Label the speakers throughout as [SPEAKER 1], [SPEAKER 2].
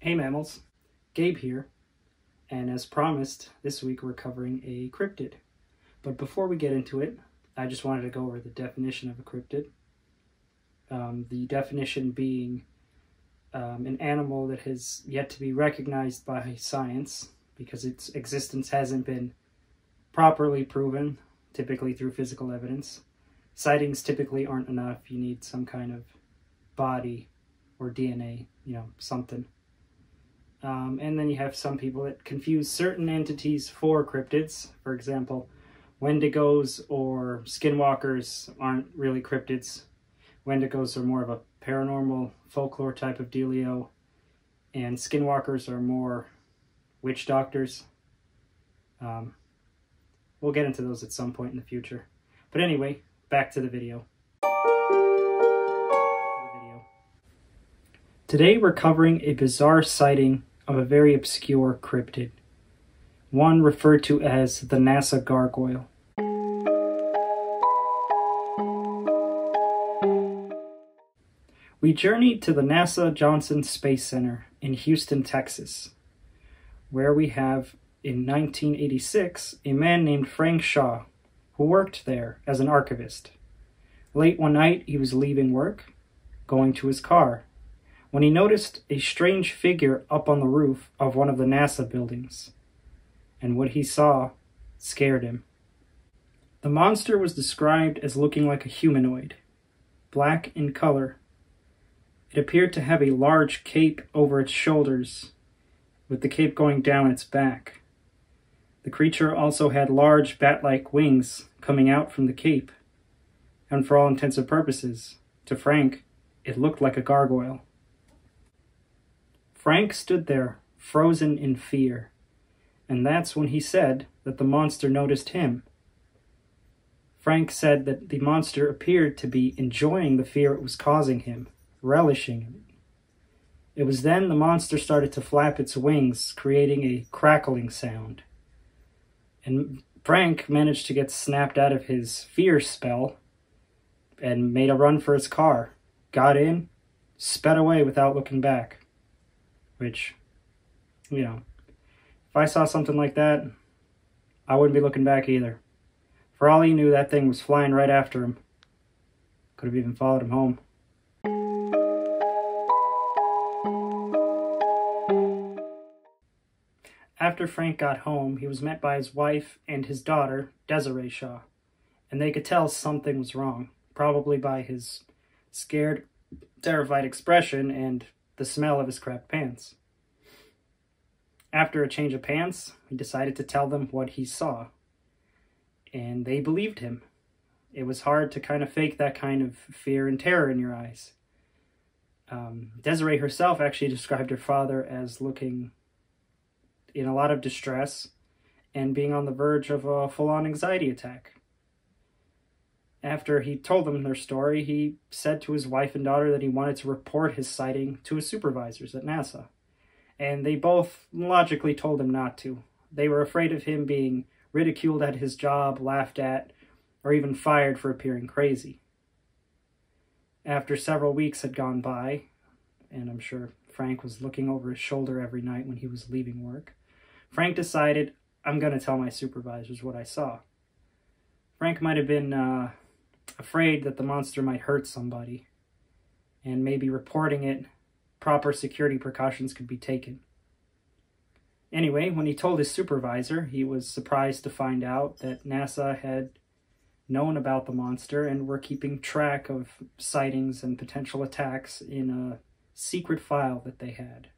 [SPEAKER 1] Hey mammals, Gabe here, and as promised, this week we're covering a cryptid. But before we get into it, I just wanted to go over the definition of a cryptid. The definition being an animal that has yet to be recognized by science because its existence hasn't been properly proven, typically through physical evidence. Sightings typically aren't enough. You need some kind of body or DNA, something. And then you have some people that confuse certain entities for cryptids. For example, Wendigos or skinwalkers aren't really cryptids. Wendigos are more of a paranormal folklore type of dealio, and skinwalkers are more witch doctors. We'll get into those at some point in the future. But anyway, back to the video. Today we're covering a bizarre sighting of a very obscure cryptid, one referred to as the NASA Gargoyle. We journeyed to the NASA Johnson Space Center in Houston, Texas, where we have, in 1986, a man named Frank Shaw, who worked there as an archivist. Late one night, he was leaving work, going to his car, when he noticed a strange figure up on the roof of one of the NASA buildings, and what he saw scared him. The monster was described as looking like a humanoid, black in color. It appeared to have a large cape over its shoulders, with the cape going down its back. The creature also had large bat-like wings coming out from the cape, and for all intents and purposes, to Frank, it looked like a gargoyle. Frank stood there, frozen in fear, and that's when he said that the monster noticed him. Frank said that the monster appeared to be enjoying the fear it was causing him, relishing it. It was then the monster started to flap its wings, creating a crackling sound. And Frank managed to get snapped out of his fear spell and made a run for his car, got in, sped away without looking back. Which, if I saw something like that, I wouldn't be looking back either. For all he knew, that thing was flying right after him. Could have even followed him home. After Frank got home, he was met by his wife and his daughter, Desiree Shaw, and they could tell something was wrong, probably by his scared, terrified expression and the smell of his crapped pants. After a change of pants, he decided to tell them what he saw, and they believed him. It was hard to kind of fake that kind of fear and terror in your eyes. Desiree herself actually described her father as looking in a lot of distress and being on the verge of a full-on anxiety attack. After he told them their story, he said to his wife and daughter that he wanted to report his sighting to his supervisors at NASA. And they both logically told him not to. They were afraid of him being ridiculed at his job, laughed at, or even fired for appearing crazy. After several weeks had gone by, and I'm sure Frank was looking over his shoulder every night when he was leaving work, Frank decided, I'm going to tell my supervisors what I saw. Frank might have been afraid that the monster might hurt somebody, and maybe reporting it, proper security precautions could be taken. Anyway, when he told his supervisor, he was surprised to find out that NASA had known about the monster and were keeping track of sightings and potential attacks in a secret file that they had.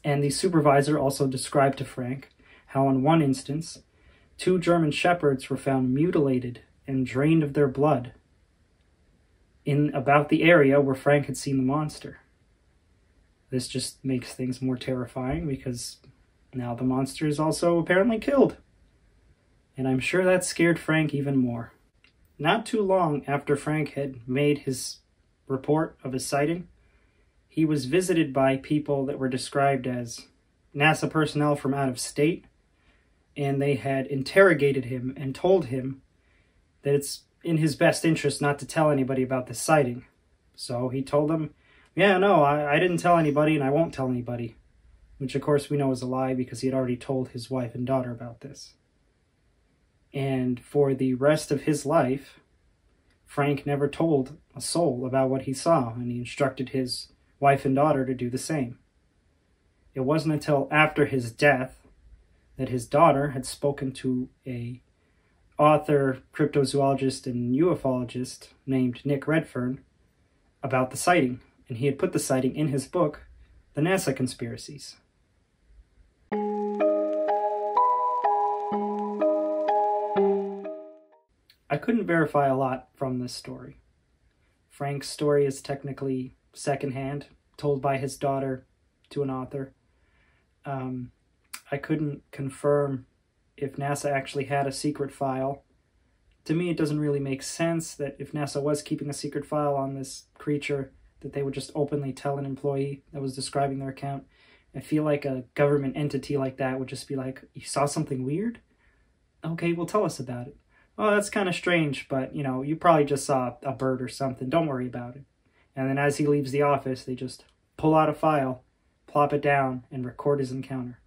[SPEAKER 1] And the supervisor also described to Frank how in one instance, 2 German shepherds were found mutilated and drained of their blood in about the area where Frank had seen the monster. This just makes things more terrifying because now the monster is also apparently killed. And I'm sure that scared Frank even more. Not too long after Frank had made his report of his sighting, he was visited by people that were described as NASA personnel from out of state, and they had interrogated him and told him that it's in his best interest not to tell anybody about this sighting. So he told them, yeah, no, I didn't tell anybody and I won't tell anybody. which of course we know is a lie because he had already told his wife and daughter about this. And for the rest of his life, Frank never told a soul about what he saw, and he instructed his wife and daughter to do the same. It wasn't until after his death that his daughter had spoken to a author, cryptozoologist, and ufologist named Nick Redfern about the sighting, and he had put the sighting in his book, The NASA Conspiracies. I couldn't verify a lot from this story. Frank's story is technically secondhand, told by his daughter to an author. I couldn't confirm if NASA actually had a secret file. To me, it doesn't really make sense that if NASA was keeping a secret file on this creature, that they would just openly tell an employee that was describing their account. I feel like a government entity like that would just be like, you saw something weird? Okay, well, tell us about it. Oh, that's kind of strange, but, you probably just saw a bird or something. Don't worry about it. And then as he leaves the office, they just pull out a file, plop it down, and record his encounter.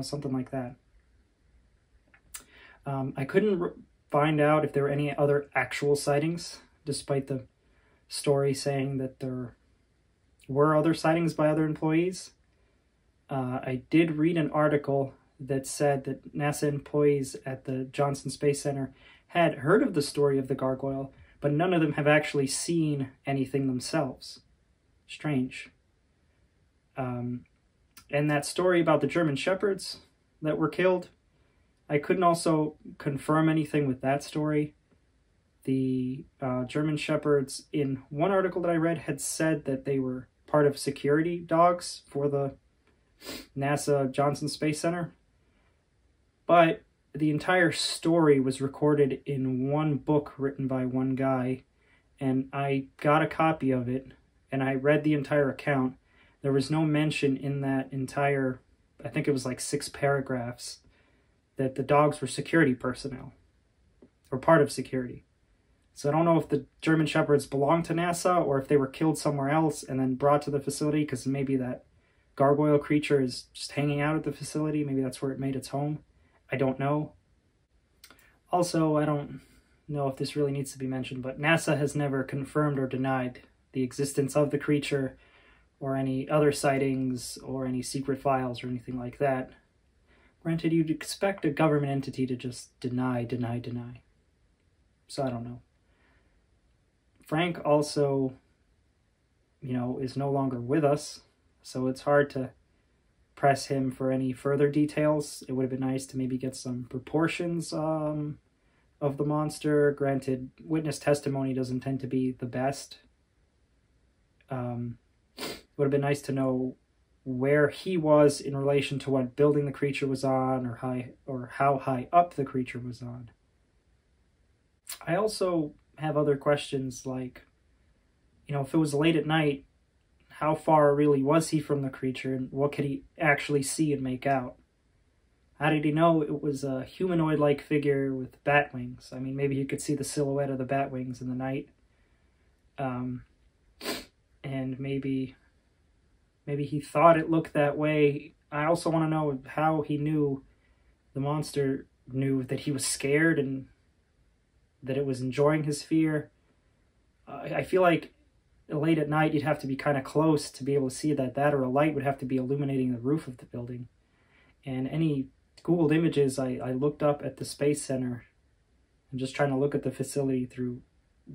[SPEAKER 1] Something like that. I couldn't find out if there were any other actual sightings, despite the story saying that there were other sightings by other employees. I did read an article that said that NASA employees at the Johnson Space Center had heard of the story of the gargoyle, but none of them have actually seen anything themselves. Strange. And that story about the German shepherds that were killed, I couldn't also confirm anything with that story. The German shepherds, in one article that I read, had said that they were part of security dogs for the NASA Johnson Space Center. But the entire story was recorded in one book written by one guy, and I got a copy of it, and I read the entire account. There was no mention in that entire, I think it was like 6 paragraphs, that the dogs were security personnel, or part of security. So I don't know if the German shepherds belonged to NASA, or if they were killed somewhere else and then brought to the facility, because maybe that gargoyle creature is just hanging out at the facility. Maybe that's where it made its home. I don't know. Also, I don't know if this really needs to be mentioned, but NASA has never confirmed or denied the existence of the creature or any other sightings or any secret files or anything like that. Granted, you'd expect a government entity to just deny. So I don't know. Frank also, is no longer with us, so it's hard to press him for any further details. It would have been nice to maybe get some proportions of the monster. Granted, witness testimony doesn't tend to be the best. It would have been nice to know where he was in relation to what building the creature was on, or how high up the creature was on. I also have other questions like, if it was late at night, how far really was he from the creature, and what could he actually see and make out? How did he know it was a humanoid-like figure with bat wings? I mean, maybe he could see the silhouette of the bat wings in the night. And maybe he thought it looked that way. I also want to know how he knew the monster knew that he was scared and that it was enjoying his fear. I feel like late at night you'd have to be kind of close to be able to see that, or a light would have to be illuminating the roof of the building. And any Googled images I looked up at the Space Center, and just trying to look at the facility through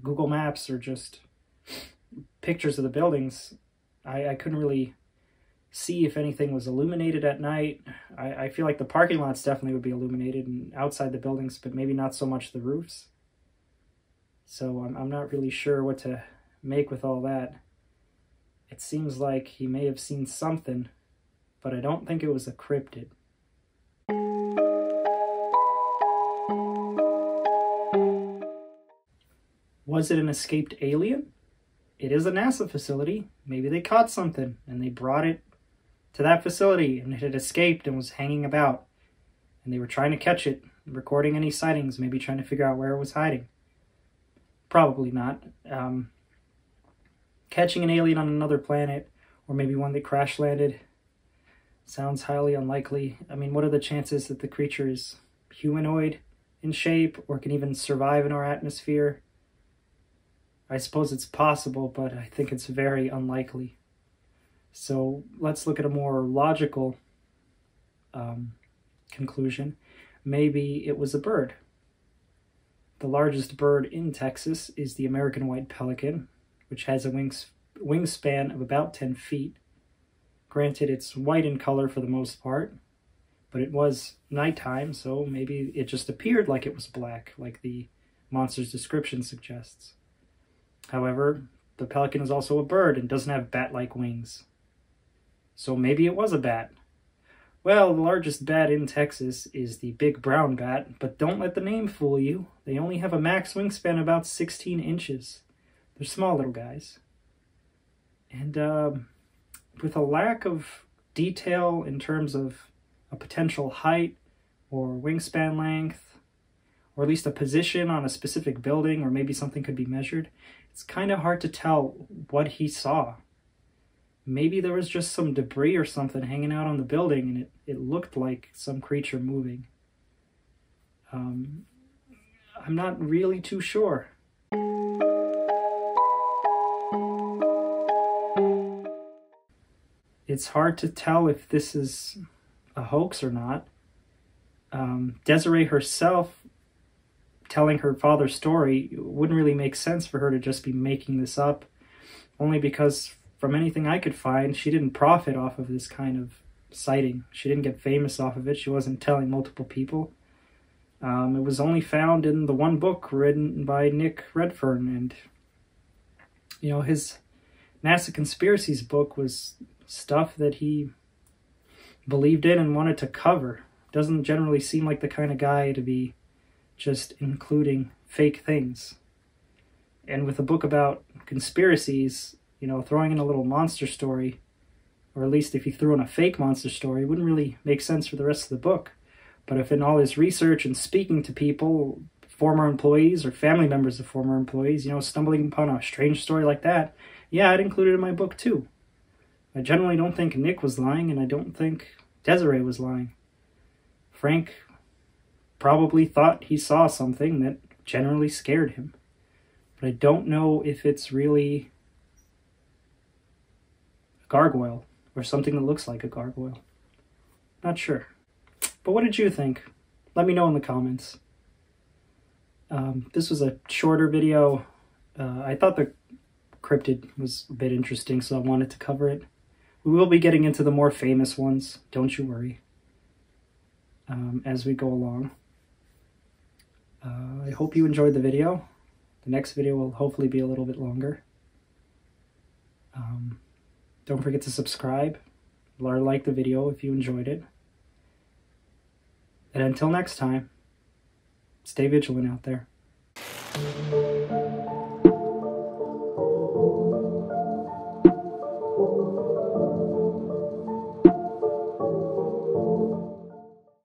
[SPEAKER 1] Google Maps or just pictures of the buildings, I couldn't really see if anything was illuminated at night. I feel like the parking lots definitely would be illuminated and outside the buildings, but maybe not so much the roofs. So I'm not really sure what to make with all that. It seems like he may have seen something, but I don't think it was a cryptid. Was it an escaped alien? It is a NASA facility. Maybe they caught something and they brought it to that facility and it had escaped and was hanging about. And they were trying to catch it, recording any sightings, maybe trying to figure out where it was hiding. Probably not. Catching an alien on another planet, or maybe one that crash landed, Sounds highly unlikely. I mean, what are the chances that the creature is humanoid in shape or can even survive in our atmosphere? I suppose it's possible, but I think it's very unlikely. So let's look at a more logical conclusion. Maybe it was a bird. The largest bird in Texas is the American white pelican, which has a wingspan of about 10 feet. Granted, it's white in color for the most part, but it was nighttime, so maybe it just appeared like it was black, like the monster's description suggests. However, the pelican is also a bird and doesn't have bat-like wings. So maybe it was a bat. Well, the largest bat in Texas is the big brown bat, but don't let the name fool you. They only have a max wingspan of about 16 inches. They're small little guys. And with a lack of detail in terms of a potential height or wingspan length, or at least a position on a specific building, or maybe something could be measured, it's kind of hard to tell what he saw. Maybe there was just some debris or something hanging out on the building and it looked like some creature moving. I'm not really too sure. It's hard to tell if this is a hoax or not. Desiree herself telling her father's story wouldn't really make sense for her to just be making this up, only because from anything I could find, she didn't profit off of this kind of sighting. She didn't get famous off of it. She wasn't telling multiple people. It was only found in the one book written by Nick Redfern, and his NASA Conspiracies book was stuff that he believed in and wanted to cover. Doesn't generally seem like the kind of guy to be just including fake things. And with a book about conspiracies, throwing in a little monster story, or at least if he threw in a fake monster story, wouldn't really make sense for the rest of the book. But if in all his research and speaking to people, former employees or family members of former employees, stumbling upon a strange story like that, yeah, I'd include it in my book too. I generally don't think Nick was lying, and I don't think Desiree was lying. Frank probably thought he saw something that generally scared him. But I don't know if it's really a gargoyle or something that looks like a gargoyle. Not sure. But what did you think? Let me know in the comments. This was a shorter video. I thought the cryptid was a bit interesting, so I wanted to cover it. We will be getting into the more famous ones, don't you worry, as we go along. I hope you enjoyed the video. The next video will hopefully be a little bit longer. Don't forget to subscribe or like the video if you enjoyed it. And until next time, stay vigilant out there.